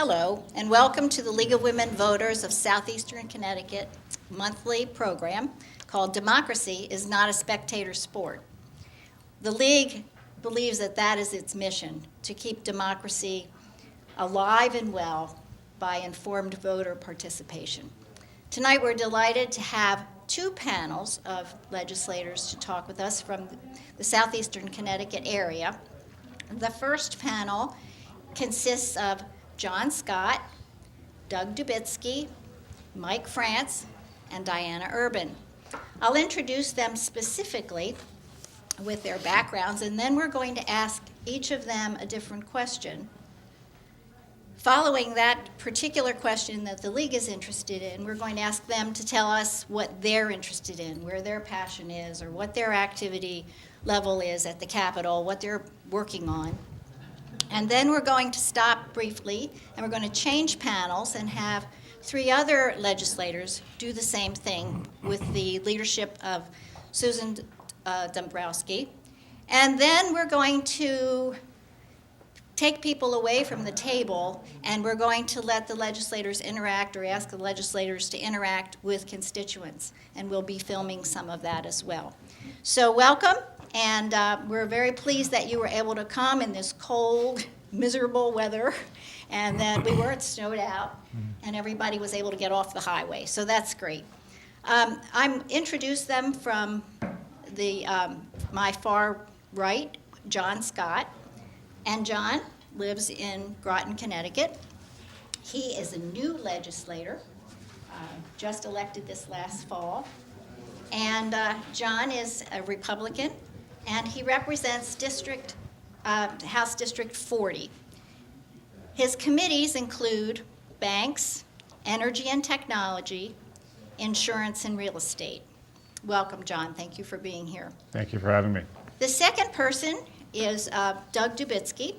Hello, and welcome to the League of Women Voters of Southeastern Connecticut monthly program called Democracy is Not a Spectator Sport. The League believes that that is its mission, to keep democracy alive and well by informed voter participation. Tonight we're delighted to have two panels of legislators to talk with us from the Southeastern Connecticut area. The first panel consists of John Scott, Doug Dubitsky, Mike France, and Diana Urban. I'll introduce them specifically with their backgrounds, and then we're going to ask each of them a different question. Following that particular question that the League is interested in, we're going to ask them to tell us what they're interested in, where their passion is, or what their activity level is at the Capitol, what they're working on. And then we're going to stop briefly, and we're going to change panels and have three other legislators do the same thing with the leadership of Susan Dombrowski. And then we're going to take people away from the table, and we're going to let the legislators interact or ask the legislators to interact with constituents. And we'll be filming some of that as well. So welcome. And we're very pleased that you were able to come in this cold, miserable weather, and that we weren't snowed out, and everybody was able to get off the highway. So that's great. I'm introduced them from my far right, John Scott. And John lives in Groton, Connecticut. He is a new legislator, just elected this last fall. And John is a Republican. And he represents House District 40. His committees include banks, energy and technology, insurance, and real estate. Welcome, John. Thank you for being here. Thank you for having me. The second person is Doug Dubitsky.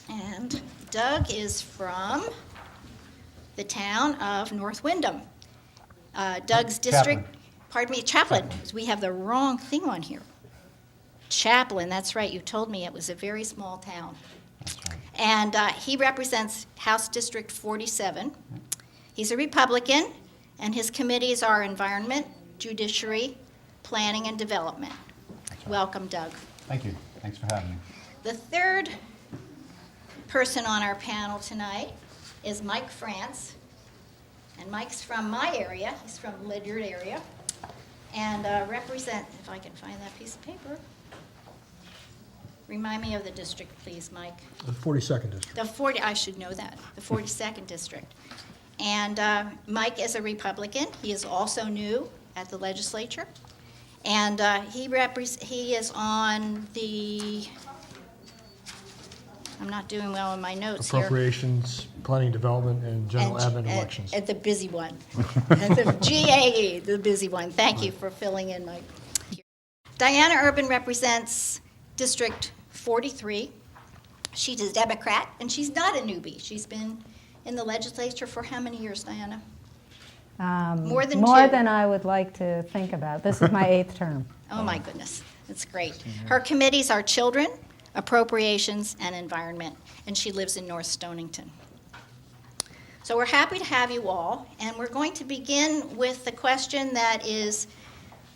And Doug is from the town of North Windham. Doug's district, Chaplain. We have the wrong thing on here. Chaplain, that's right. You told me it was a very small town. And he represents House District 47. He's a Republican, and his committees are Environment, Judiciary, Planning, and Development. Welcome, Doug. Thank you. Thanks for having me. The third person on our panel tonight is Mike France. And Mike's from my area. He's from the Ledyard area. And if I can find that piece of paper. Remind me of the district, please, Mike. The 42nd district. I should know that, the 42nd district. And Mike is a Republican. He is also new at the legislature. And he is on the, I'm not doing well in my notes here. Appropriations, Planning Development, and General Admin Elections. At the busy one. The GAE, the busy one. Thank you for filling in, Mike. Diana Urban represents District 43. She's a Democrat, and she's not a newbie. She's been in the legislature for how many years, Diana? More than I would like to think about. This is my 8th term. Oh, my goodness. That's great. Her committees are Children, Appropriations, and Environment, and she lives in North Stonington. So we're happy to have you all, and we're going to begin with the question that is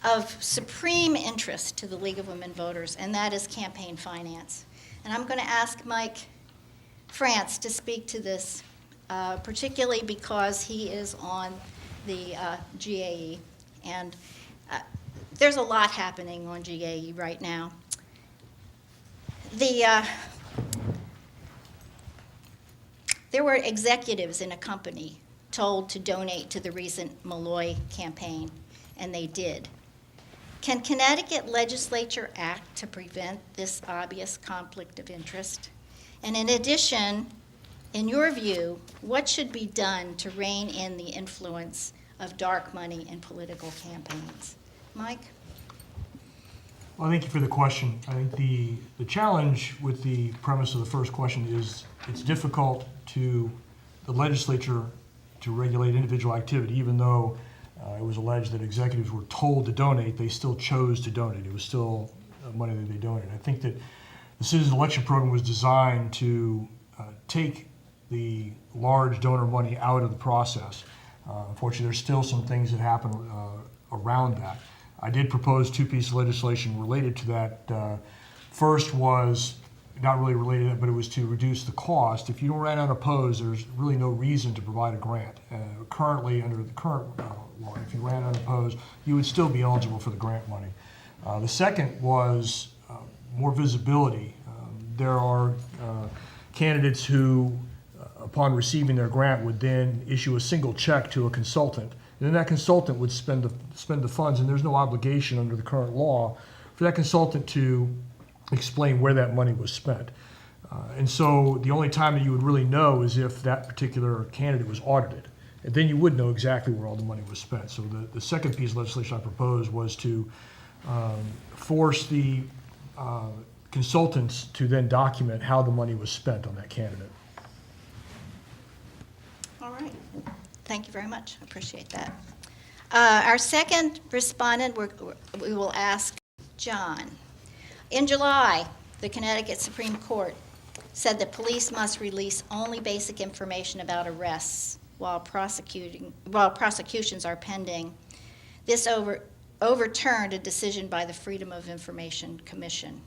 of supreme interest to the League of Women Voters, and that is campaign finance. And I'm going to ask Mike France to speak to this, particularly because he is on the GAE. And there's a lot happening on GAE right now. There were executives in a company told to donate to the recent Malloy campaign, and they did. Can Connecticut legislature act to prevent this obvious conflict of interest? And in addition, in your view, what should be done to rein in the influence of dark money in political campaigns? Mike? Well, thank you for the question. I think the challenge with the premise of the first question is it's difficult to the legislature to regulate individual activity, even though it was alleged that executives were told to donate, they still chose to donate. It was still money that they donated. I think that the Citizens Election Program was designed to take the large donor money out of the process. Unfortunately, there's still some things that happen around that. I did propose two pieces of legislation related to that. First was not really related to that, but it was to reduce the cost. If you don't ran unopposed, there's really no reason to provide a grant. Currently, under the current law, if you ran unopposed, you would still be eligible for the grant money. The second was more visibility. There are candidates who, upon receiving their grant, would then issue a single check to a consultant, and then that consultant would spend the funds, and there's no obligation under the current law for that consultant to explain where that money was spent. And so the only time that you would really know is if that particular candidate was audited. And then you would know exactly where all the money was spent. So the second piece of legislation I proposed was to force the consultants to then document how the money was spent on that candidate. All right. Thank you very much. I appreciate that. Our second respondent, we will ask John. In July, the Connecticut Supreme Court said that police must release only basic information about arrests while prosecutions are pending. This overturned a decision by the Freedom of Information Commission.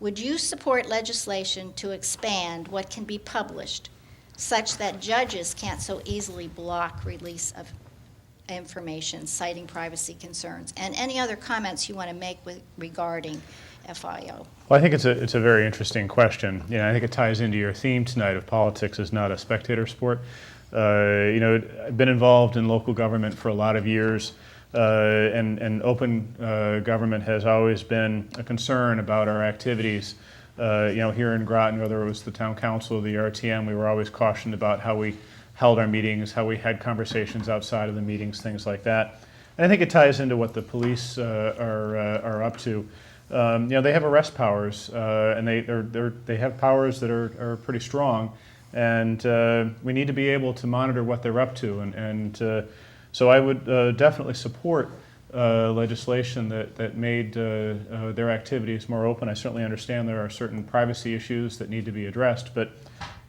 Would you support legislation to expand what can be published such that judges can't so easily block release of information citing privacy concerns? And any other comments you want to make regarding FIO? Well, I think it's a very interesting question. I think it ties into your theme tonight of politics is not a spectator sport. I've been involved in local government for a lot of years, and open government has always been a concern about our activities. Here in Groton, whether it was the town council or the RTM, we were always cautioned about how we held our meetings, how we had conversations outside of the meetings, things like that. And I think it ties into what the police are up to. They have arrest powers, and they have powers that are pretty strong, and we need to be able to monitor what they're up to. And so I would definitely support legislation that made their activities more open. I certainly understand there are certain privacy issues that need to be addressed, but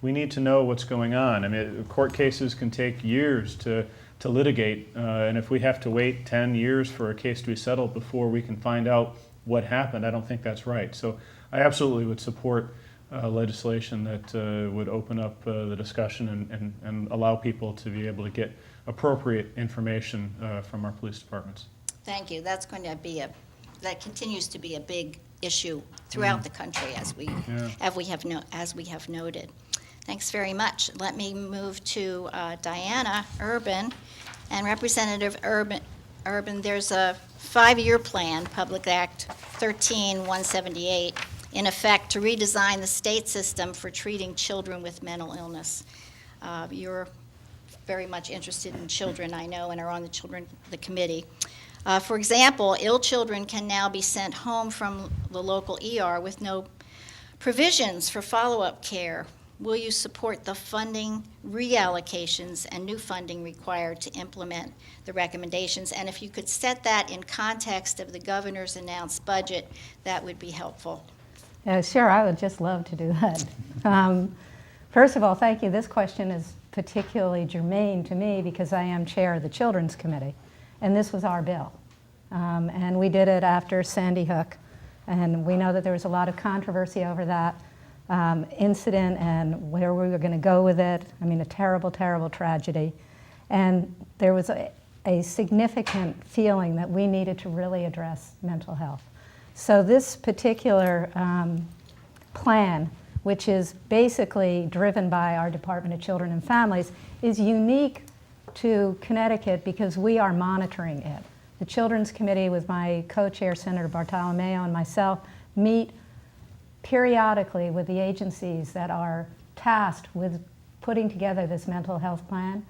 we need to know what's going on. I mean, court cases can take years to litigate, and if we have to wait 10 years for a case to be settled before we can find out what happened, I don't think that's right. So I absolutely would support legislation that would open up the discussion and allow people to be able to get appropriate information from our police departments. Thank you. That's going to be that continues to be a big issue throughout the country as we have noted. Thanks very much. Let me move to Diana Urban, and Representative Urban. There's a 5-year plan, Public Act 13-178, in effect to redesign the state system for treating children with mental illness. You're very much interested in children, I know, and are on the committee. For example, ill children can now be sent home from the local ER with no provisions for follow-up care. Will you support the funding reallocations and new funding required to implement the recommendations? And if you could set that in context of the governor's announced budget, that would be helpful. Sure, I would just love to do that. First of all, thank you. This question is particularly germane to me because I am chair of the Children's Committee, and this was our bill. And we did it after Sandy Hook, and we know that there was a lot of controversy over that incident and where we were going to go with it. I mean, a terrible, terrible tragedy. And there was a significant feeling that we needed to really address mental health. So this particular plan, which is basically driven by our Department of Children and Families, is unique to Connecticut because we are monitoring it. The Children's Committee, with my co-chair, Senator Bartolomeo, and myself, meet periodically with the agencies that are tasked with putting together this mental health plan,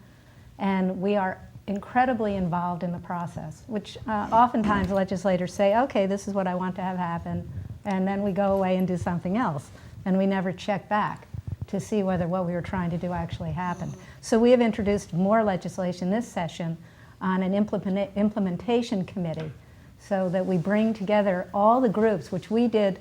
and we are incredibly involved in the process, which oftentimes legislators say, okay, this is what I want to have happen, and then we go away and do something else, and we never check back to see whether what we were trying to do actually happened. So we have introduced more legislation this session on an implementation committee so that we bring together all the groups, which we did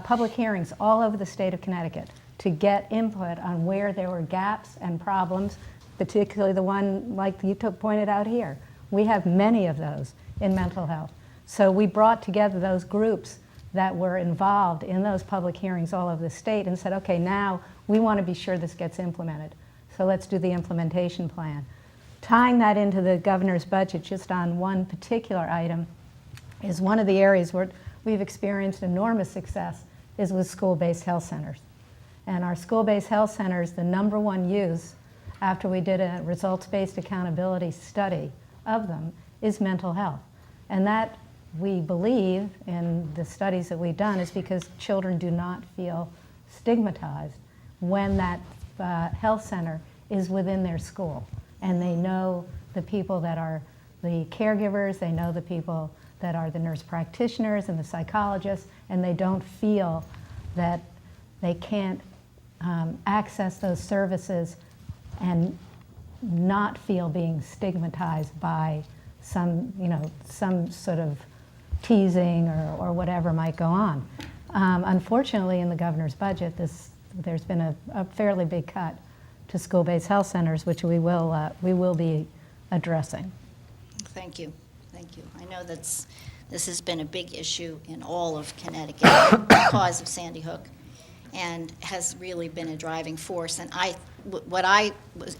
public hearings all over the state of Connecticut to get input on where there were gaps and problems, particularly the one like you pointed out here. We have many of those in mental health. So we brought together those groups that were involved in those public hearings all over the state and said, okay, now we want to be sure this gets implemented. So let's do the implementation plan. Tying that into the governor's budget just on one particular item is one of the areas where we've experienced enormous success is with school-based health centers. And our school-based health centers, the number one use after we did a results-based accountability study of them is mental health. And that, we believe in the studies that we've done, is because children do not feel stigmatized when that health center is within their school. And they know the people that are the caregivers, they know the people that are the nurse practitioners and the psychologists, and they don't feel that they can't access those services and not feel being stigmatized by some sort of teasing or whatever might go on. Unfortunately, in the governor's budget, there's been a fairly big cut to school-based health centers, which we will be addressing. Thank you. Thank you. I know this has been a big issue in all of Connecticut because of Sandy Hook, and has really been a driving force. And what I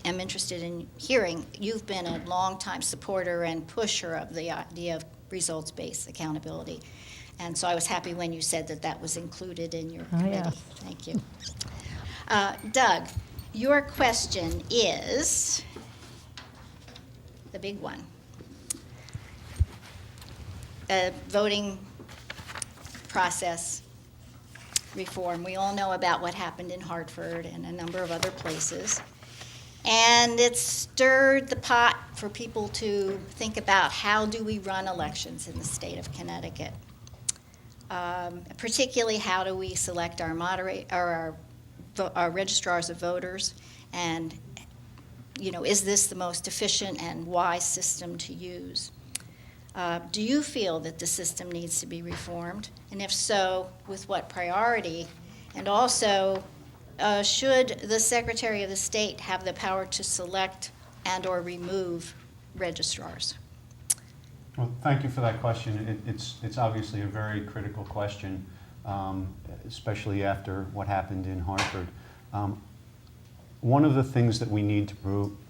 am interested in hearing, you've been a longtime supporter and pusher of the idea of results-based accountability. And so I was happy when you said that was included in your committee. Yes. Thank you. Doug, your question is the big one. Voting process reform. We all know about what happened in Hartford and a number of other places. And it stirred the pot for people to think about how do we run elections in the state of Connecticut. Particularly, how do we select our registrars of voters, and is this the most efficient and wise system to use? Do you feel that the system needs to be reformed? And if so, with what priority? And also, should the Secretary of the State have the power to select and/or remove registrars? Well, thank you for that question. It's obviously a very critical question, especially after what happened in Hartford. One of the things that we need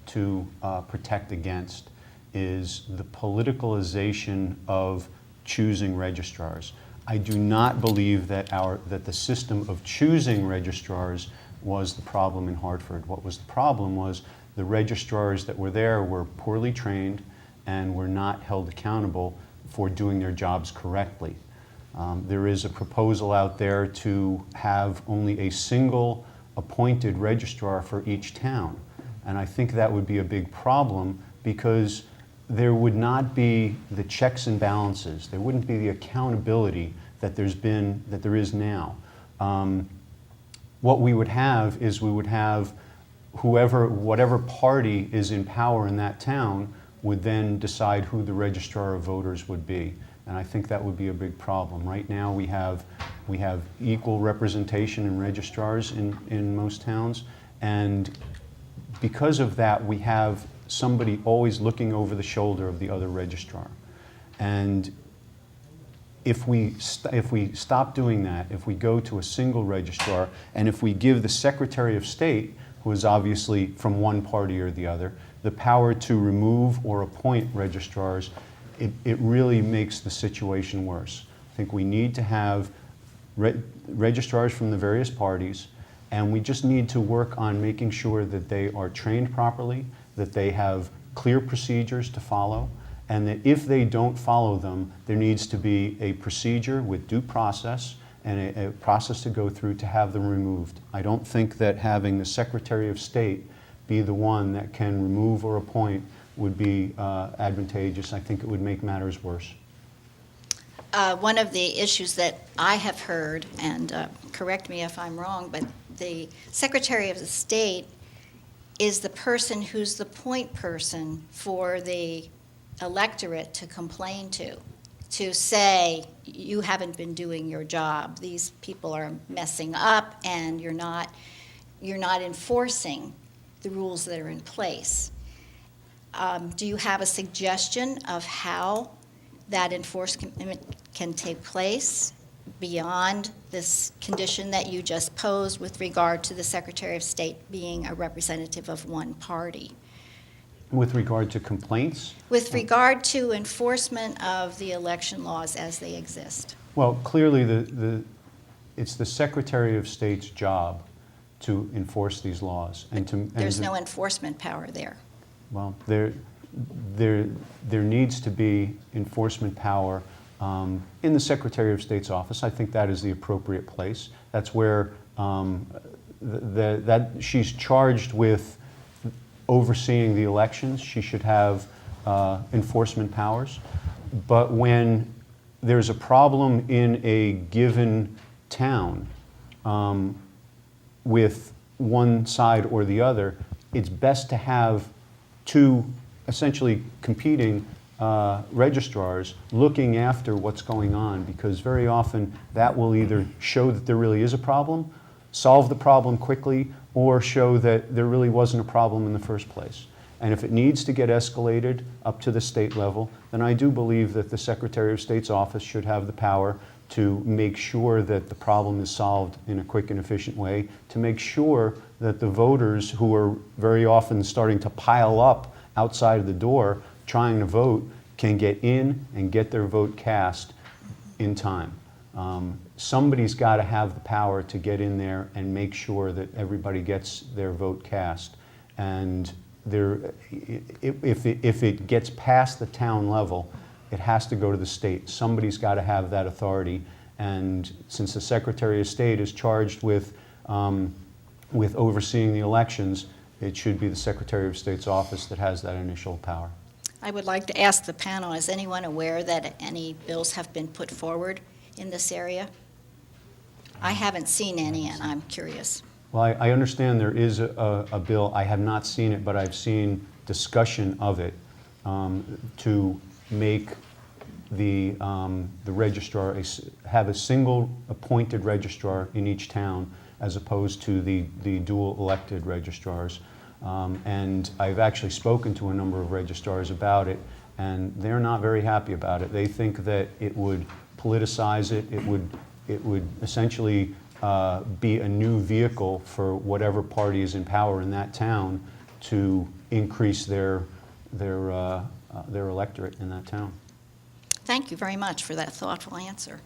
to protect against is the politicalization of choosing registrars. I do not believe that the system of choosing registrars was the problem in Hartford. What was the problem was the registrars that were there were poorly trained and were not held accountable for doing their jobs correctly. There is a proposal out there to have only a single appointed registrar for each town. And I think that would be a big problem because there would not be the checks and balances. There wouldn't be the accountability that there is now. What we would have is whatever party is in power in that town would then decide who the registrar of voters would be. And I think that would be a big problem. Right now we have equal representation in registrars in most towns, and because of that we have somebody always looking over the shoulder of the other registrar. And if we stop doing that, if we go to a single registrar, and if we give the Secretary of State, who is obviously from one party or the other, the power to remove or appoint registrars, it really makes the situation worse. I think we need to have registrars from the various parties, and we just need to work on making sure that they are trained properly, that they have clear procedures to follow, and that if they don't follow them, there needs to be a procedure with due process and a process to go through to have them removed. I don't think that having the Secretary of State be the one that can remove or appoint would be advantageous. I think it would make matters worse. One of the issues that I have heard, and correct me if I'm wrong, but the Secretary of the State is the person who's the point person for the electorate to complain to say, you haven't been doing your job, these people are messing up, and you're not you're not enforcing the rules that are in place. Do you have a suggestion of how that enforcement can take place beyond this condition that you just posed with regard to the Secretary of State being a representative of one party? With regard to complaints? With regard to enforcement of the election laws as they exist. Well, clearly, it's the Secretary of State's job to enforce these laws. There's no enforcement power there. Well, there needs to be enforcement power in the Secretary of State's office. I think that is the appropriate place. That's where she's charged with overseeing the elections. She should have enforcement powers. But when there's a problem in a given town with one side or the other, it's best to have two essentially competing registrars looking after what's going on, because very often that will either show that there really is a problem, solve the problem quickly, or show that there really wasn't a problem in the first place. And if it needs to get escalated up to the state level, then I do believe that the Secretary of State's office should have the power to make sure that the problem is solved in a quick and efficient way, to make sure that the voters who are very often starting to pile up outside of the door trying to vote can get in and get their vote cast in time. Somebody's got to have the power to get in there and make sure that everybody gets their vote cast. And if it gets past the town level, it has to go to the state. Somebody's got to have that authority. And since the Secretary of State is charged with overseeing the elections, it should be the Secretary of State's office that has that initial power. I would like to ask the panel, is anyone aware that any bills have been put forward in this area? I haven't seen any, and I'm curious. Well, I understand there is a bill. I have not seen it, but I've seen discussion of it to make the registrar have a single appointed registrar in each town, as opposed to the dual elected registrars. And I've actually spoken to a number of registrars about it, and they're not very happy about it. They think that it would politicize it. It would essentially be a new vehicle for whatever party is in power in that town to increase their electorate in that town. Thank you very much for that thoughtful answer.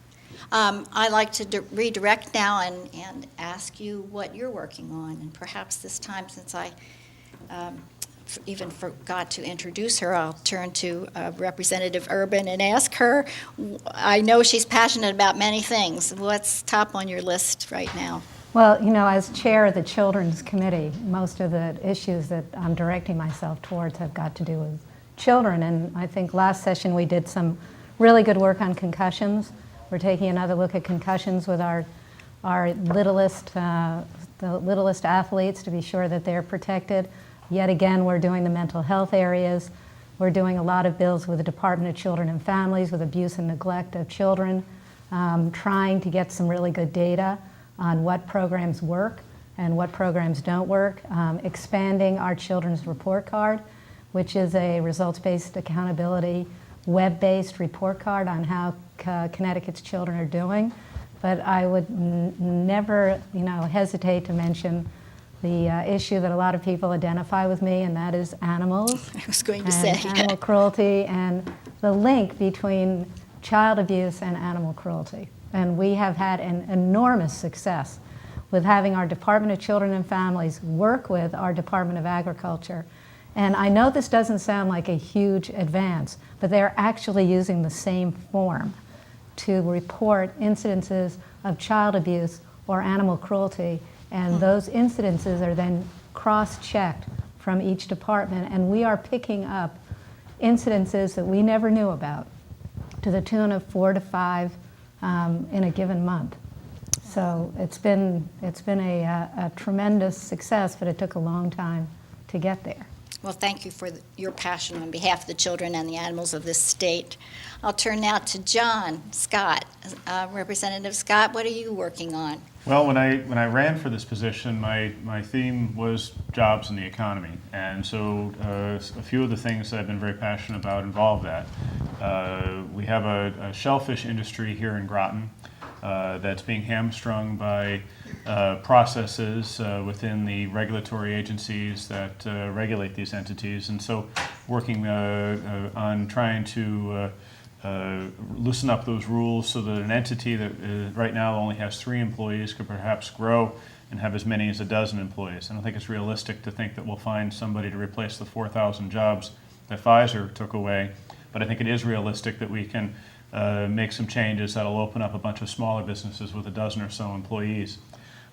I'd like to redirect now and ask you what you're working on. And perhaps this time, since I even forgot to introduce her, I'll turn to Representative Urban and ask her. I know she's passionate about many things. What's top on your list right now? Well, you know, as chair of the Children's Committee, most of the issues that I'm directing myself towards have got to do with children. And I think last session we did some really good work on concussions. We're taking another look at concussions with our littlest, the littlest athletes to be sure that they're protected. Yet again, we're doing the mental health areas. We're doing a lot of bills with the Department of Children and Families with abuse and neglect of children, trying to get some really good data on what programs work and what programs don't work, expanding our children's report card, which is a results-based accountability, web-based report card on how Connecticut's children are doing. But I would never, hesitate to mention the issue that a lot of people identify with me, and that is animals. I was going to and say. animal cruelty and the link between child abuse and animal cruelty. And we have had an enormous success with having our Department of Children and Families work with our Department of Agriculture. And I know this doesn't sound like a huge advance, but they're actually using the same form to report incidences of child abuse or animal cruelty. And those incidences are then cross-checked from each department. And we are picking up incidences that we never knew about to the tune of 4 to 5 in a given month. So it's been a tremendous success, but it took a long time to get there. Well, thank you for your passion on behalf of the children and the animals of this state. I'll turn now to John Scott. Representative Scott, what are you working on? Well, when I ran for this position, my theme was jobs and the economy, and so a few of the things that I've been very passionate about involve that. We have a shellfish industry here in Groton that's being hamstrung by processes within the regulatory agencies that regulate these entities, and so working on trying to loosen up those rules so that an entity that right now only has 3 employees could perhaps grow and have as many as a dozen employees. I don't think it's realistic to think that we'll find somebody to replace the 4,000 jobs that Pfizer took away, but I think it is realistic that we can make some changes that'll open up a bunch of smaller businesses with a dozen or so employees.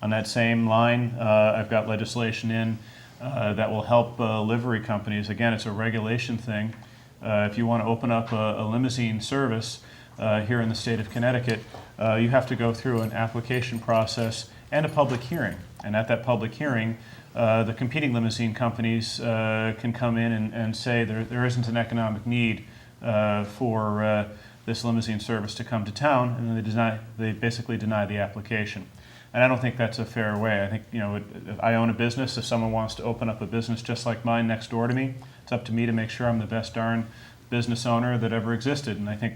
On that same line, I've got legislation in that will help livery companies. Again, it's a regulation thing. If you want to open up a limousine service here in the state of Connecticut, you have to go through an application process and a public hearing. And at that public hearing, the competing limousine companies can come in and say there isn't an economic need for this limousine service to come to town, and then they basically deny the application. And I don't think that's a fair way. I think, if I own a business. If someone wants to open up a business just like mine next door to me, it's up to me to make sure I'm the best darn business owner that ever existed. And I think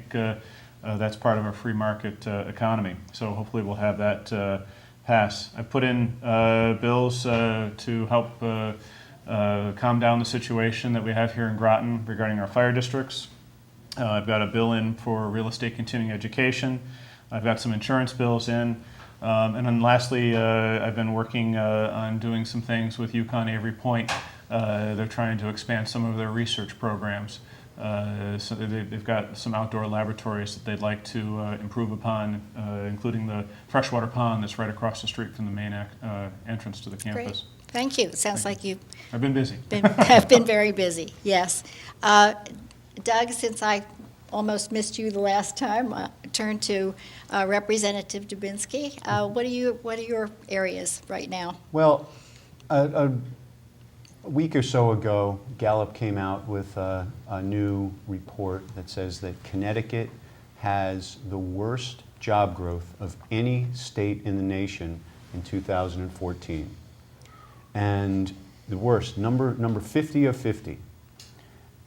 that's part of our free market economy. So hopefully we'll have that pass. I put in bills to help calm down the situation that we have here in Groton regarding our fire districts. I've got a bill in for real estate continuing education. I've got some insurance bills in. And then lastly, I've been working on doing some things with UConn Avery Point. They're trying to expand some of their research programs. So they've got some outdoor laboratories that they'd like to improve upon, including the freshwater pond that's right across the street from the main entrance to the campus. Great. Thank you. It sounds like you've I've been busy. have been very busy, yes. Doug, since I almost missed you the last time, turn to Representative Dubinsky. What are your areas right now? Well, a week or so ago, Gallup came out with a new report that says that Connecticut has the worst job growth of any state in the nation in 2014. And the worst, number 50 of 50.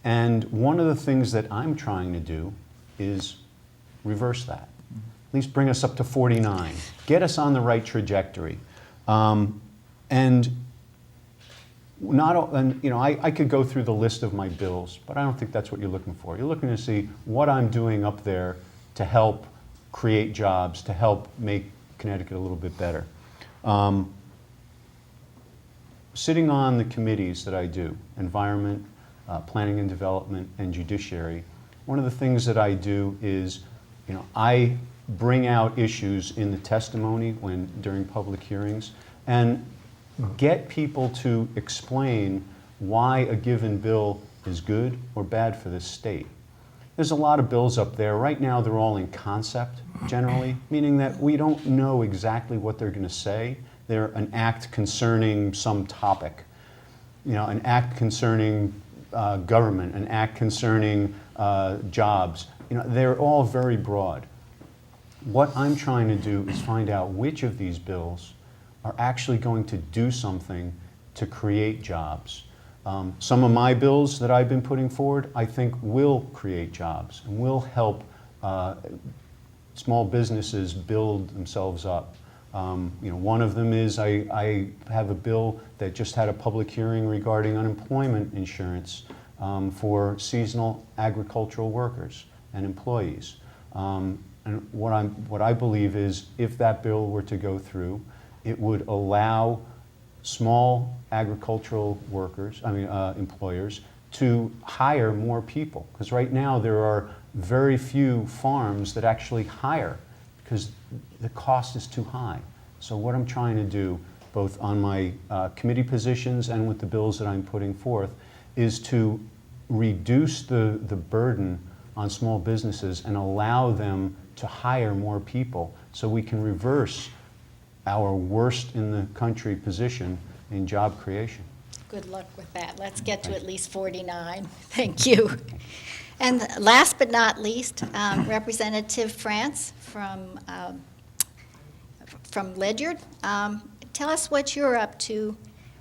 And one of the things that I'm trying to do is reverse that. At least bring us up to 49. Get us on the right trajectory. And I could go through the list of my bills, but I don't think that's what you're looking for. You're looking to see what I'm doing up there to help create jobs, to help make Connecticut a little bit better. Sitting on the committees that I do, environment, planning and development, and judiciary, one of the things that I do is, I bring out issues in the testimony during public hearings and get people to explain why a given bill is good or bad for this state. There's a lot of bills up there. Right now they're all in concept, generally, meaning that we don't know exactly what they're going to say. They're an act concerning some topic, an act concerning government, an act concerning jobs. They're all very broad. What I'm trying to do is find out which of these bills are actually going to do something to create jobs. Some of my bills that I've been putting forward, I think will create jobs and will help small businesses build themselves up. One of them is I have a bill that just had a public hearing regarding unemployment insurance for seasonal agricultural workers and employees. And what I believe is if that bill were to go through, it would allow small agricultural employers to hire more people. Because right now there are very few farms that actually hire because the cost is too high. So what I'm trying to do, both on my committee positions and with the bills that I'm putting forth, is to reduce the burden on small businesses and allow them to hire more people so we can reverse our worst in the country position in job creation. Good luck with that. Let's get to at least 49. Thank you. And last but not least, Representative France from Ledyard. Tell us what you're up to,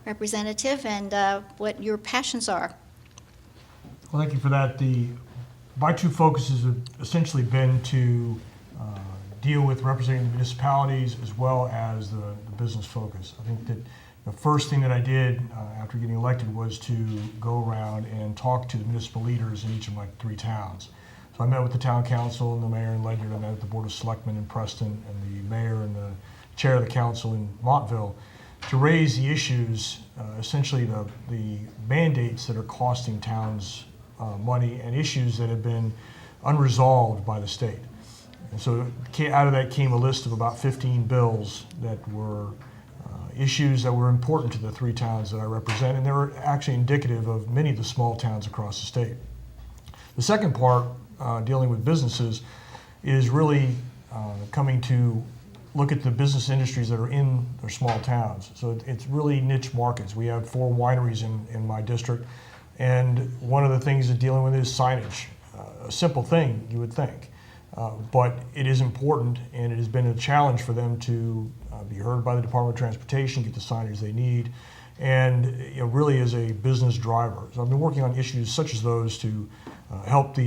Representative, and what your passions are. Well, thank you for that. My two focuses have essentially been to deal with representing the municipalities as well as the business focus. I think that the first thing that I did after getting elected was to go around and talk to the municipal leaders in each of my 3 towns. So I met with the town council and the mayor in Ledyard. I met with the board of selectmen in Preston and the mayor and the chair of the council in Montville to raise the issues, essentially the mandates that are costing towns money and issues that have been unresolved by the state. And so out of that came a list of about 15 bills that were issues that were important to the 3 towns that I represent, and they were actually indicative of many of the small towns across the state. The second part, dealing with businesses, is really coming to look at the business industries that are in their small towns. So it's really niche markets. We have 4 wineries in my district, and one of the things that dealing with is signage. A simple thing, you would think. But it is important, and it has been a challenge for them to be heard by the Department of Transportation, get the signage they need, and really is a business driver. So I've been working on issues such as those to help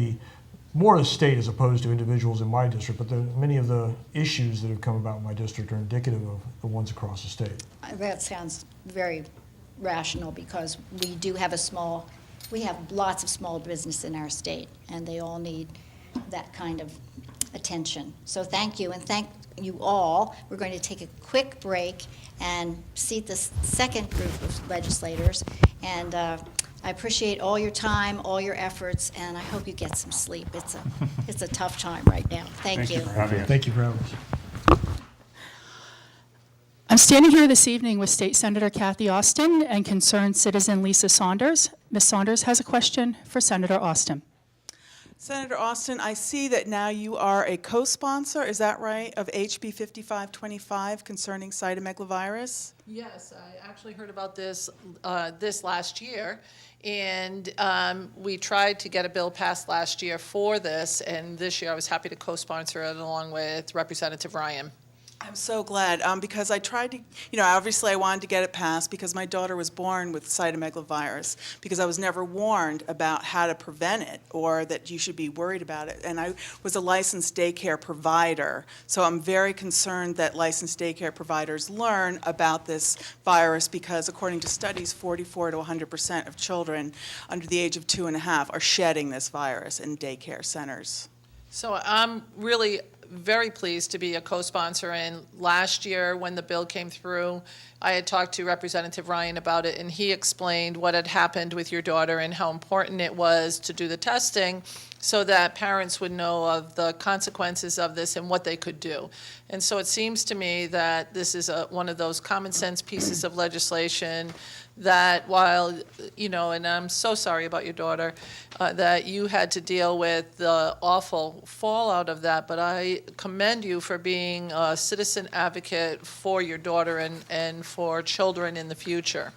more the state as opposed to individuals in my district, but many of the issues that have come about in my district are indicative of the ones across the state. That sounds very rational, because we do have we have lots of small business in our state, and they all need that kind of attention. So thank you, and thank you all. We're going to take a quick break and seat the second group of legislators, and I appreciate all your time, all your efforts, and I hope you get some sleep. It's a tough time right now. Thank you. for having us. Thank you for having us. I'm standing here this evening with State Senator Kathy Austin and concerned citizen Lisa Saunders. Ms. Saunders has a question for Senator Austin. Senator Austin, I see that now you are a co-sponsor, is that right, of HB 5525 concerning cytomegalovirus? Yes, I actually heard about this this last year, and we tried to get a bill passed last year for this, and this year I was happy to co-sponsor it along with Representative Ryan. I'm so glad, because I tried to, obviously I wanted to get it passed because my daughter was born with cytomegalovirus, because I was never warned about how to prevent it or that you should be worried about it. And I was a licensed daycare provider, so I'm very concerned that licensed daycare providers learn about this virus, because according to studies, 44 to 100% of children under the age of 2.5 are shedding this virus in daycare centers. So I'm really very pleased to be a co-sponsor, and last year when the bill came through, I had talked to Representative Ryan about it, and he explained what had happened with your daughter and how important it was to do the testing so that parents would know of the consequences of this and what they could do. And so it seems to me that this is one of those common sense pieces of legislation that while, and I'm so sorry about your daughter, that you had to deal with the awful fallout of that, but I commend you for being a citizen advocate for your daughter and for children in the future.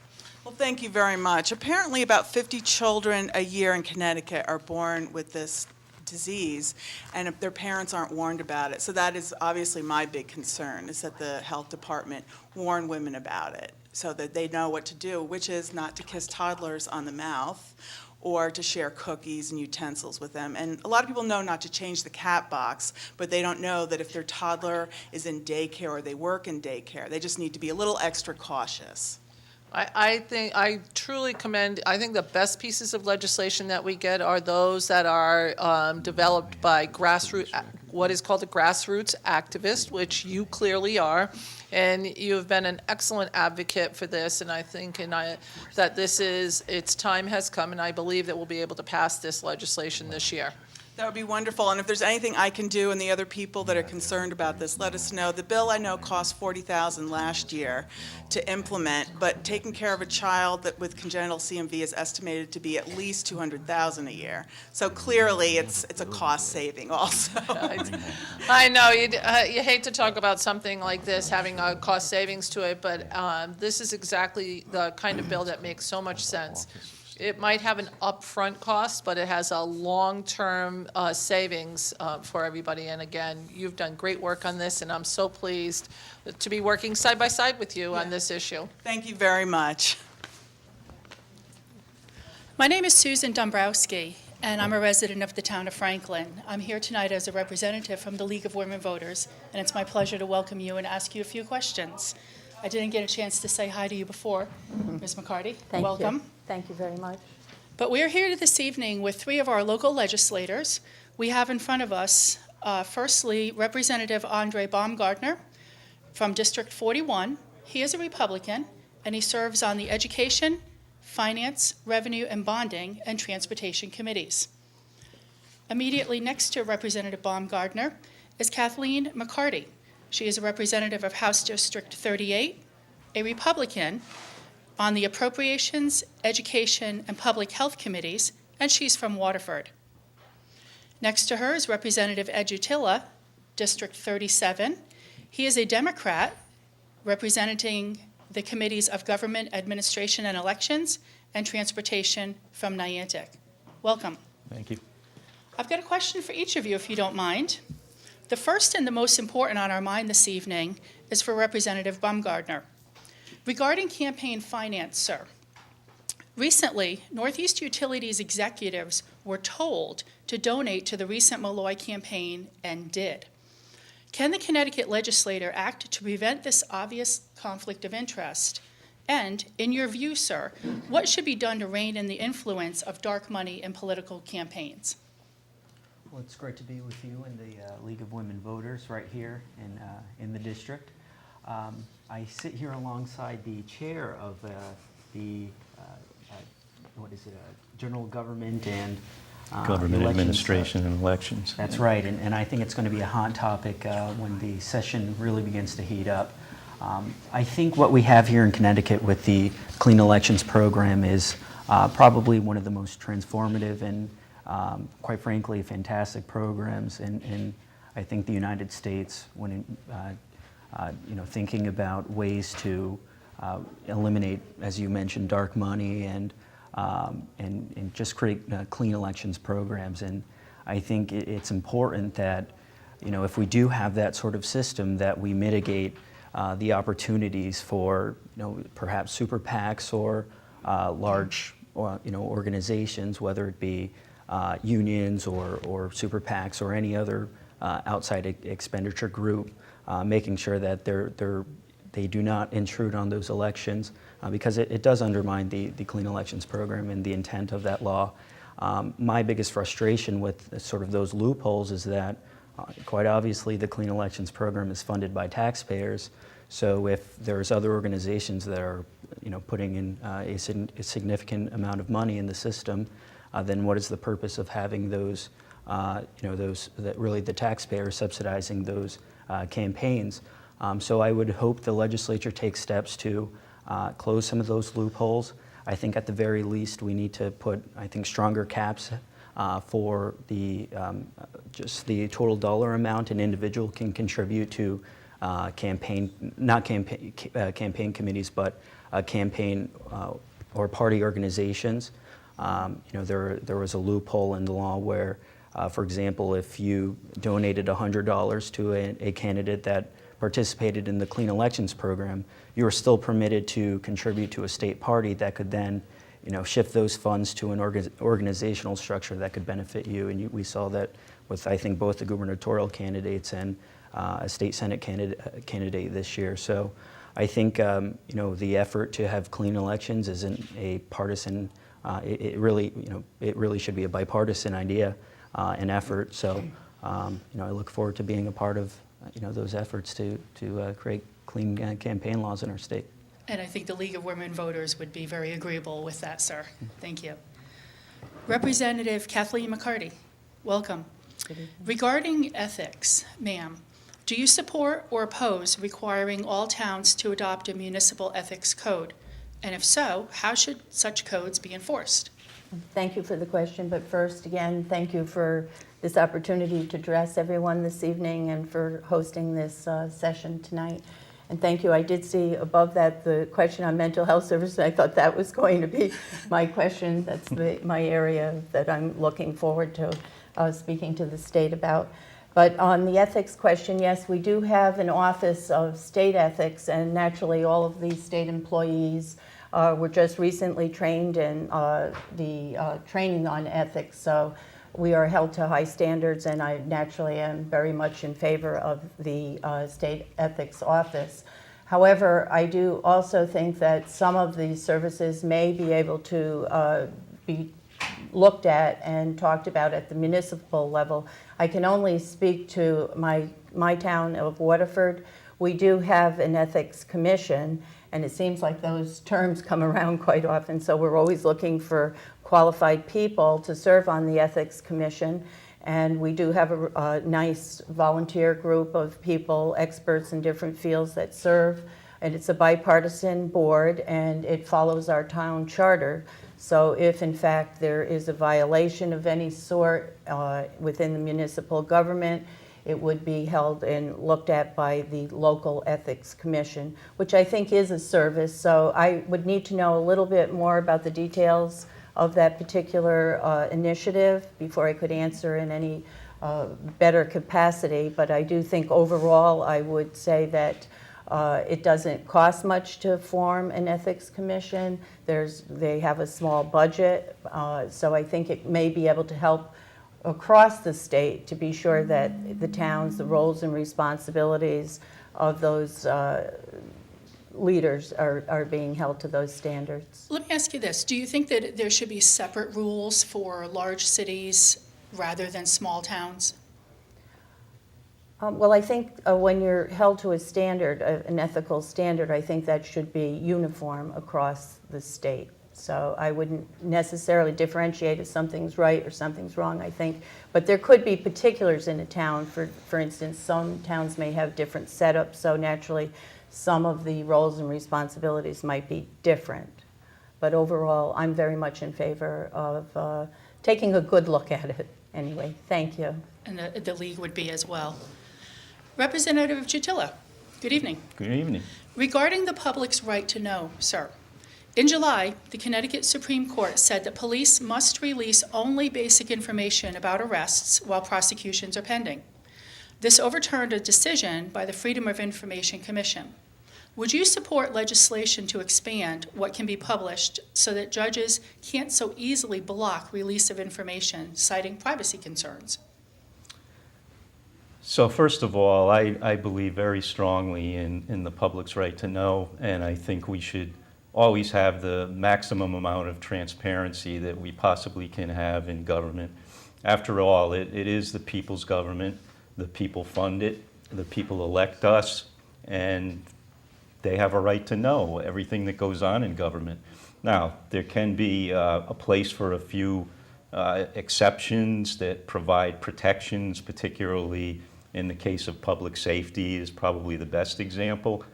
Well, thank you very much. Apparently about 50 children a year in Connecticut are born with this disease, and if their parents aren't warned about it. So that is obviously my big concern, is that the health department warn women about it so that they know what to do, which is not to kiss toddlers on the mouth or to share cookies and utensils with them. And a lot of people know not to change the cat box, but they don't know that if their toddler is in daycare or they work in daycare, they just need to be a little extra cautious. I truly commend, I think the best pieces of legislation that we get are those that are developed by what is called a grassroots activist, which you clearly are. And you have been an excellent advocate for this, and I think that its time has come, and I believe that we'll be able to pass this legislation this year. That would be wonderful, and if there's anything I can do and the other people that are concerned about this, let us know. The bill I know cost $40,000 last year to implement, but taking care of a child that with congenital CMV is estimated to be at least $200,000 a year. So clearly, it's a cost saving also. I know, you hate to talk about something like this, having a cost savings to it, but this is exactly the kind of bill that makes so much sense. It might have an upfront cost, but it has a long-term savings for everybody. And again, you've done great work on this, and I'm so pleased to be working side by side with you on this issue. Thank you very much. My name is Susan Dombrowski, and I'm a resident of the town of Franklin. I'm here tonight as a representative from the League of Women Voters, and it's my pleasure to welcome you and ask you a few questions. I didn't get a chance to say hi to you before. Ms. McCarty, Thank welcome. you. Thank you very much. But we are here this evening with three of our local legislators. We have in front of us, firstly, Representative Andre Baumgartner from District 41. He is a Republican, and he serves on the Education, Finance, Revenue, and Bonding, and Transportation Committees. Immediately next to Representative Baumgartner is Kathleen McCarty. She is a representative of House District 38, a Republican, on the Appropriations, Education, and Public Health Committees, and she's from Waterford. Next to her is Representative Ed Utila, District 37. He is a Democrat representing the Committees of Government, Administration, and Elections, and Transportation from Niantic. Welcome. Thank you. I've got a question for each of you, if you don't mind. The first and the most important on our mind this evening is for Representative Baumgartner. Regarding campaign finance, sir, recently, Northeast Utilities executives were told to donate to the recent Malloy campaign and did. Can the Connecticut legislature act to prevent this obvious conflict of interest? And, in your view, sir, what should be done to rein in the influence of dark money in political campaigns? Well, it's great to be with you and the League of Women Voters right here in the district. I sit here alongside the chair of the General Government and Government Elections, Administration and Elections. That's right, and I think it's going to be a hot topic when the session really begins to heat up. I think what we have here in Connecticut with the Clean Elections program is probably one of the most transformative and quite frankly, fantastic programs in I think the United States when thinking about ways to eliminate, as you mentioned, dark money and just create clean elections programs. And I think it's important that if we do have that sort of system, that we mitigate the opportunities for perhaps super PACs or large organizations, whether it be unions or super PACs or any other outside expenditure group, making sure that they do not intrude on those elections because it does undermine the Clean Elections program and the intent of that law. My biggest frustration with sort of those loopholes is that quite obviously the Clean Elections program is funded by taxpayers. So if there's other organizations that are putting in a significant amount of money in the system, then what is the purpose of having those, really the taxpayers subsidizing those campaigns? So I would hope the legislature takes steps to close some of those loopholes. I think at the very least we need to put, stronger caps for the just the total dollar amount an individual can contribute to campaign committees, but campaign or party organizations. There was a loophole in the law where, for example, if you donated $100 to a candidate that participated in the Clean Elections program, you were still permitted to contribute to a state party that could then, shift those funds to an organizational structure that could benefit you. And we saw that with, I think, both the gubernatorial candidates and a state senate candidate this year. So I think, the effort to have clean elections isn't a partisan. It really should be a bipartisan idea and effort. So, I look forward to being a part of, those efforts to create clean campaign laws in our state. And I think the League of Women Voters would be very agreeable with that, sir. Thank you. Representative Kathleen McCarty. Welcome. Regarding ethics, ma'am, do you support or oppose requiring all towns to adopt a municipal ethics code? And if so, how should such codes be enforced? Thank you for the question, but first, again, thank you for this opportunity to address everyone this evening and for hosting this session tonight. And thank you. I did see above that the question on mental health services. I thought that was going to be my question. That's my area that I'm looking forward to speaking to the state about. But on the ethics question, yes, we do have an Office of State Ethics, and naturally all of these state employees were just recently trained in the training on ethics. So we are held to high standards, and I naturally am very much in favor of the State Ethics Office. However, I do also think that some of these services may be able to be looked at and talked about at the municipal level. I can only speak to my town of Waterford. We do have an ethics commission, and it seems like those terms come around quite often, so we're always looking for qualified people to serve on the ethics commission. And we do have a nice volunteer group of people, experts in different fields that serve. And it's a bipartisan board, and it follows our town charter. So if in fact there is a violation of any sort within the municipal government, it would be held and looked at by the local ethics commission, which I think is a service. So I would need to know a little bit more about the details of that particular initiative before I could answer in any better capacity. But I do think overall I would say that it doesn't cost much to form an ethics commission. They have a small budget, so I think it may be able to help across the state to be sure that the towns, the roles and responsibilities of those leaders are being held to those standards. Let me ask you this. Do you think that there should be separate rules for large cities rather than small towns? Well, I think when you're held to a standard, an ethical standard, I think that should be uniform across the state. So I wouldn't necessarily differentiate if something's right or something's wrong, I think. But there could be particulars in a town. For instance, some towns may have different setups, so naturally some of the roles and responsibilities might be different. But overall, I'm very much in favor of taking a good look at it anyway. Thank you. And the league would be as well. Representative Jutila, good evening. Good evening. Regarding the public's right to know, sir, in July, the Connecticut Supreme Court said that police must release only basic information about arrests while prosecutions are pending. This overturned a decision by the Freedom of Information Commission. Would you support legislation to expand what can be published so that judges can't so easily block release of information, citing privacy concerns? So first of all, I believe very strongly in the public's right to know, and I think we should always have the maximum amount of transparency that we possibly can have in government. After all, it is the people's government. The people fund it. The people elect us, and they have a right to know everything that goes on in government. Now, there can be a place for a few exceptions that provide protections, particularly in the case of public safety is probably the best example.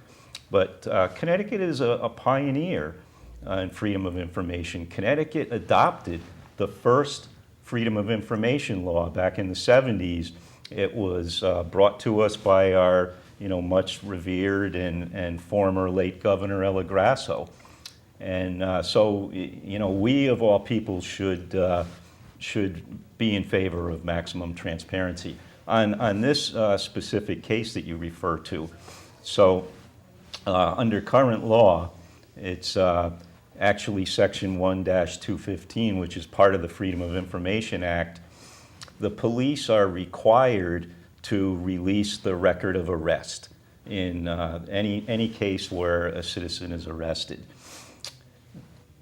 But Connecticut is a pioneer in freedom of information. Connecticut adopted the first freedom of information law back in the 70s. It was brought to us by our much revered and former late Governor Ella Grasso. And so we of all people should be in favor of maximum transparency. On this specific case that you refer to, so under current law, it's actually Section 1-215, which is part of the Freedom of Information Act. The police are required to release the record of arrest in any case where a citizen is arrested.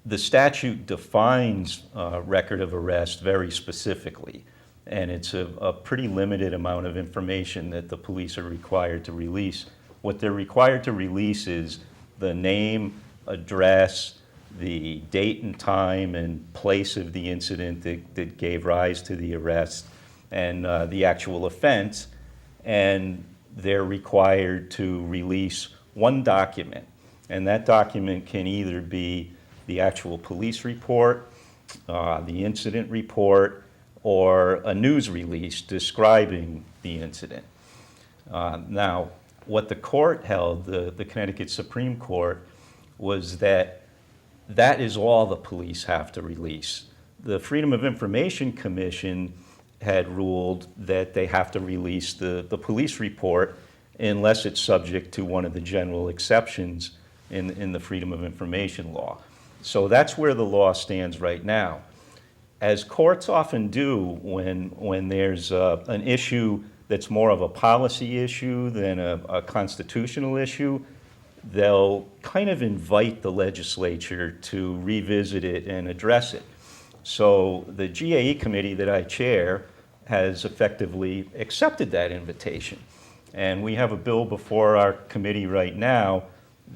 The statute defines record of arrest very specifically, and it's a pretty limited amount of information that the police are required to release. What they're required to release is the name, address, the date and time and place of the incident that gave rise to the arrest, and the actual offense, and they're required to release one document. And that document can either be the actual police report, the incident report, or a news release describing the incident. Now, what the court held, the Connecticut Supreme Court, was that that is all the police have to release. The Freedom of Information Commission had ruled that they have to release the police report unless it's subject to one of the general exceptions in the Freedom of Information law. So that's where the law stands right now. As courts often do when there's an issue that's more of a policy issue than a constitutional issue, they'll kind of invite the legislature to revisit it and address it. So the GAE committee that I chair has effectively accepted that invitation. And we have a bill before our committee right now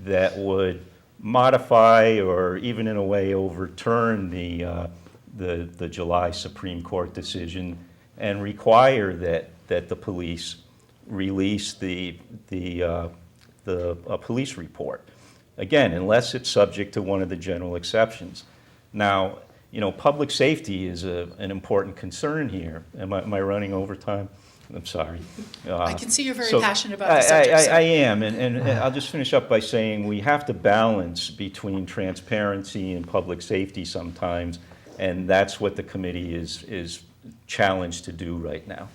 that would modify or even in a way overturn the July Supreme Court decision and require that the police release the police report. Again, unless it's subject to one of the general exceptions. Now, you know, public safety is an important concern here. Am I running over time? I'm sorry. I can see you're very So passionate about the subject, sir. I am, and I'll just finish up by saying we have to balance between transparency and public safety sometimes, and that's what the committee is challenged to do right now.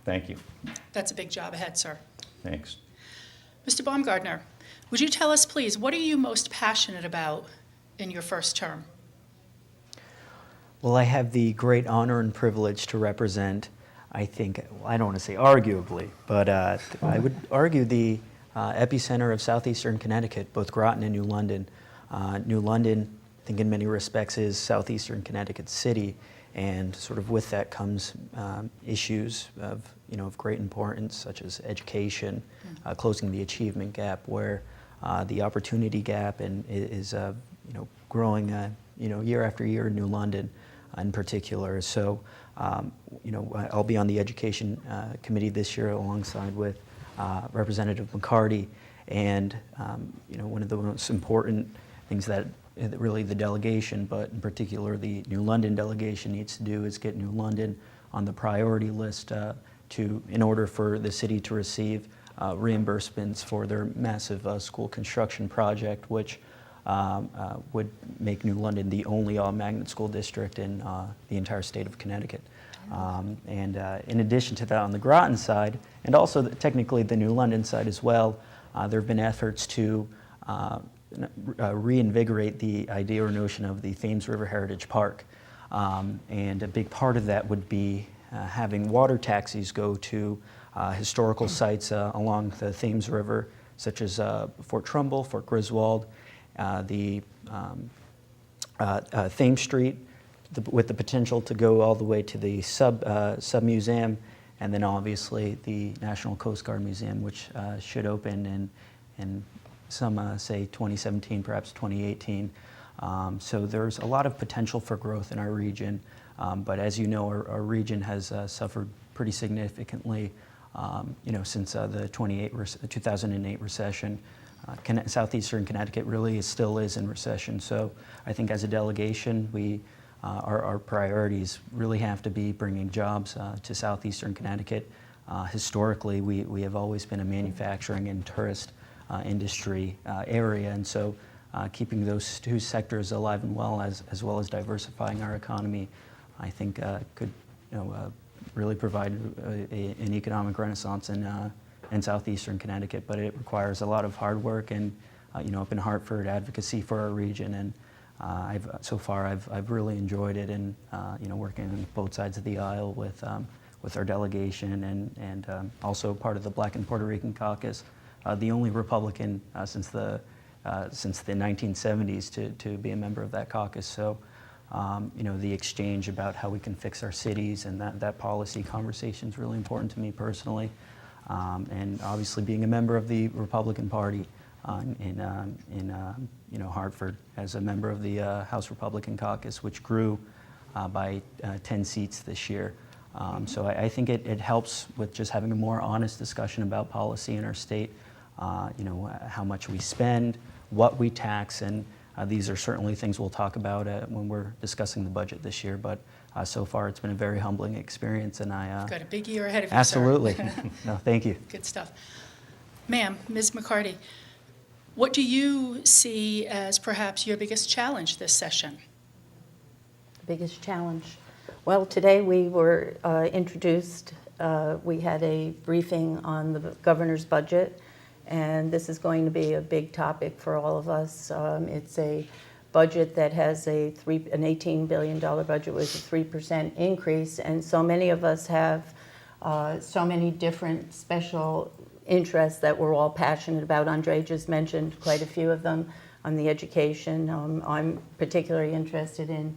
Thank you. That's a big job ahead, sir. Thanks. Mr. Baumgartner, would you tell us, please, what are you most passionate about in your first term? Well, I have the great honor and privilege to represent, I think, I don't want to say arguably, but I would argue the epicenter of southeastern Connecticut, both Groton and New London. New London, I think in many respects, is southeastern Connecticut city, and sort of with that comes issues of great importance, such as education, closing the achievement gap, where the opportunity gap is growing year after year in New London in particular. So I'll be on the education committee this year alongside with Representative McCarty, and one of the most important things that really the delegation, but in particular the New London delegation, needs to do is get New London on the priority list in order for the city to receive reimbursements for their massive school construction project, which would make New London the only all-magnet school district in the entire state of Connecticut. And in addition to that, on the Groton side, and also technically the New London side as well, there have been efforts to reinvigorate the idea or notion of the Thames River Heritage Park. And a big part of that would be having water taxis go to historical sites along the Thames River, such as Fort Trumbull, Fort Griswold, the Thames Street, with the potential to go all the way to the sub museum, and then obviously the National Coast Guard Museum, which should open in some say 2017, perhaps 2018. So there's a lot of potential for growth in our region, but as you know, our region has suffered pretty significantly, since the 2008 recession. Southeastern Connecticut really still is in recession. So I think as a delegation, our priorities really have to be bringing jobs to southeastern Connecticut. Historically, we have always been a manufacturing and tourist industry area, and so keeping those two sectors alive and well as diversifying our economy, I think could really provide an economic renaissance in southeastern Connecticut. But it requires a lot of hard work and up in Hartford, advocacy for our region, and I've really enjoyed it, and working on both sides of the aisle with our delegation, and also part of the Black and Puerto Rican Caucus, the only Republican since the 1970s to be a member of that caucus. So the exchange about how we can fix our cities and that policy conversation is really important to me personally, and obviously being a member of the Republican Party in Hartford as a member of the House Republican Caucus, which grew by 10 seats this year. So I think it helps with just having a more honest discussion about policy in our state, how much we spend, what we tax, and these are certainly things we'll talk about when we're discussing the budget this year. But so far, it's been a very humbling experience, and You've got a big year ahead of you, sir. absolutely. No, thank you. Good stuff. Ma'am, Ms. McCarty, what do you see as perhaps your biggest challenge this session? The biggest challenge. Well, today we were introduced, we had a briefing on the governor's budget, and this is going to be a big topic for all of us. It's a budget that has an $18 billion budget with a 3% increase, and so many of us have so many different special interests that we're all passionate about. Andre just mentioned quite a few of them on the education. I'm particularly interested in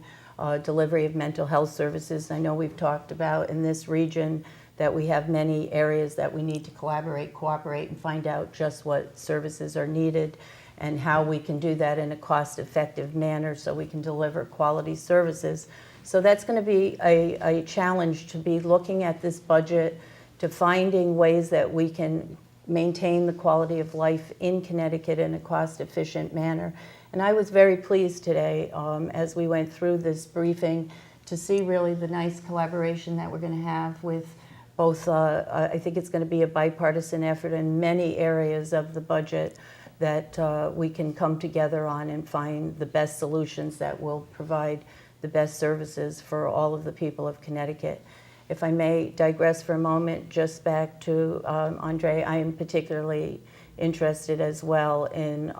delivery of mental health services. I know we've talked about in this region that we have many areas that we need to collaborate, cooperate, and find out just what services are needed and how we can do that in a cost-effective manner so we can deliver quality services. So that's going to be a challenge, to be looking at this budget, to finding ways that we can maintain the quality of life in Connecticut in a cost-efficient manner. And I was very pleased today, as we went through this briefing, to see really the nice collaboration that we're going to have with both, I think it's going to be a bipartisan effort in many areas of the budget that we can come together on and find the best solutions that will provide the best services for all of the people of Connecticut. If I may digress for a moment, just back to Andre, I am particularly interested as well in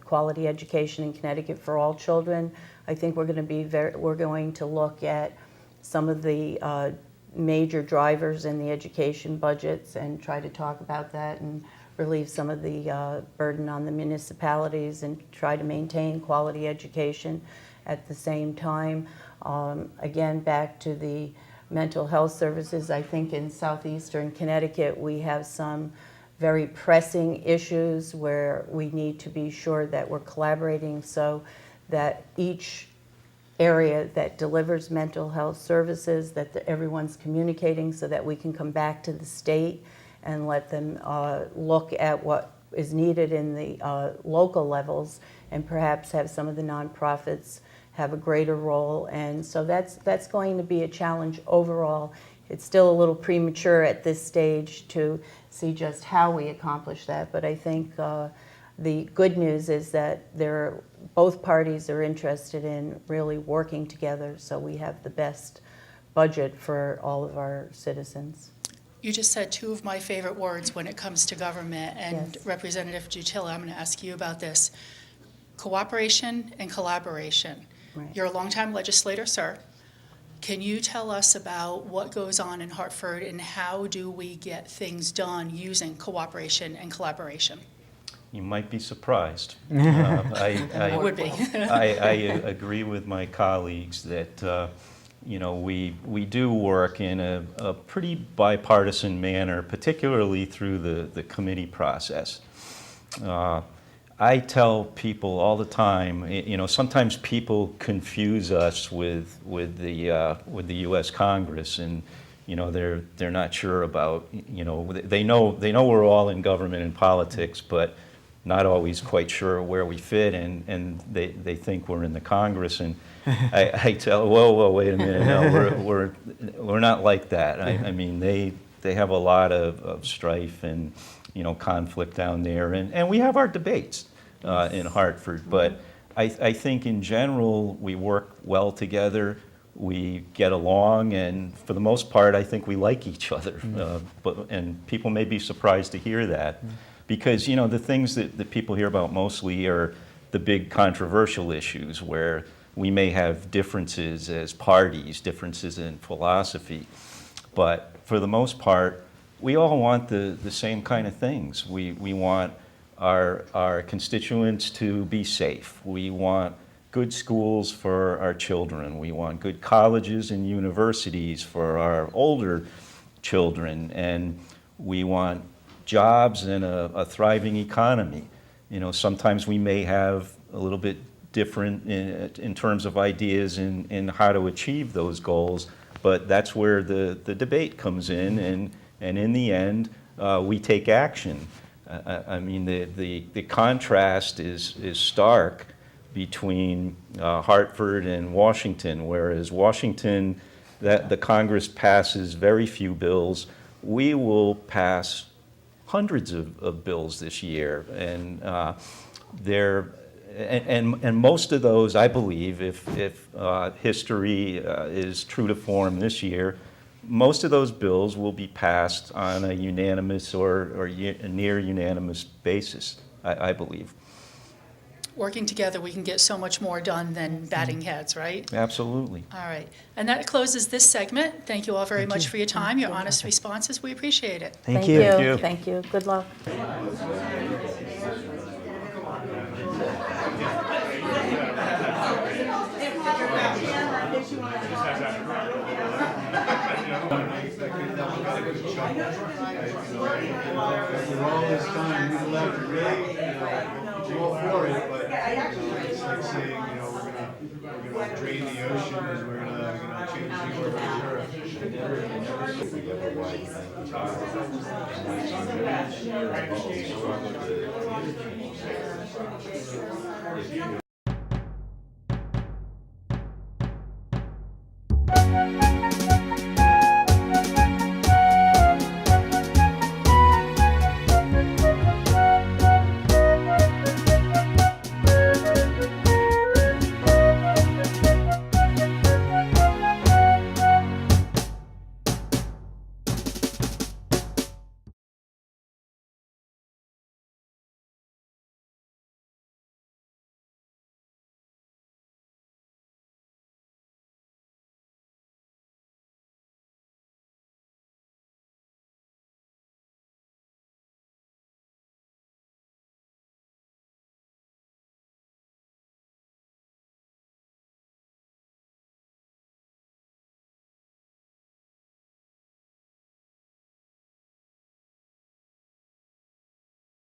quality education in Connecticut for all children. I think we're going to look at some of the major drivers in the education budgets and try to talk about that and relieve some of the burden on the municipalities and try to maintain quality education at the same time. Again, back to the mental health services, I think in southeastern Connecticut we have some very pressing issues where we need to be sure that we're collaborating so that each area that delivers mental health services, that everyone's communicating so that we can come back to the state and let them look at what is needed in the local levels and perhaps have some of the nonprofits have a greater role. And so that's going to be a challenge overall. It's still a little premature at this stage to see just how we accomplish that, but I think the good news is that both parties are interested in really working together so we have the best budget for all of our citizens. You just said two of my favorite words when it comes to government, and Yes. Representative Jutila, I'm going to ask you about this. Cooperation and collaboration. Right. You're a longtime legislator, sir. Can you tell us about what goes on in Hartford and how do we get things done using cooperation and collaboration? You might be surprised. I would be. I agree with my colleagues that we do work in a pretty bipartisan manner, particularly through the committee process. I tell people all the time, sometimes people confuse us with the U.S. Congress, and they're not sure about, they know we're all in government and politics, but not always quite sure where we fit, and they think we're in the Congress, and I tell, whoa, wait a minute, no, we're not like that. I mean, they have a lot of strife and conflict down there, and we have our debates in Hartford, but I think in general we work well together. We get along, and for the most part, I think we like each other. And people may be surprised to hear that, because the things that people hear about mostly are the big controversial issues where we may have differences as parties, differences in philosophy, but for the most part, we all want the same kind of things. We want our constituents to be safe. We want good schools for our children. We want good colleges and universities for our older children. And we want jobs and a thriving economy. Sometimes we may have a little bit different in terms of ideas in how to achieve those goals, but that's where the debate comes in, and in the end, we take action. I mean, the contrast is stark between Hartford and Washington, whereas Washington, that the Congress passes very few bills. We will pass hundreds of bills this year, and and most of those, I believe, if history is true to form this year, most of those bills will be passed on a unanimous or a near unanimous basis, I believe. Working together, we can get so much more done than batting heads, right? Absolutely. All right. And that closes this segment. Thank you all very much for your time, your honest responses. We appreciate it. Thank you. Thank you. Thank you. Good luck. After all this time, we'd love to really, go for it, but it's like saying, we're gonna drain the oceans, we're gonna change the order of the earth.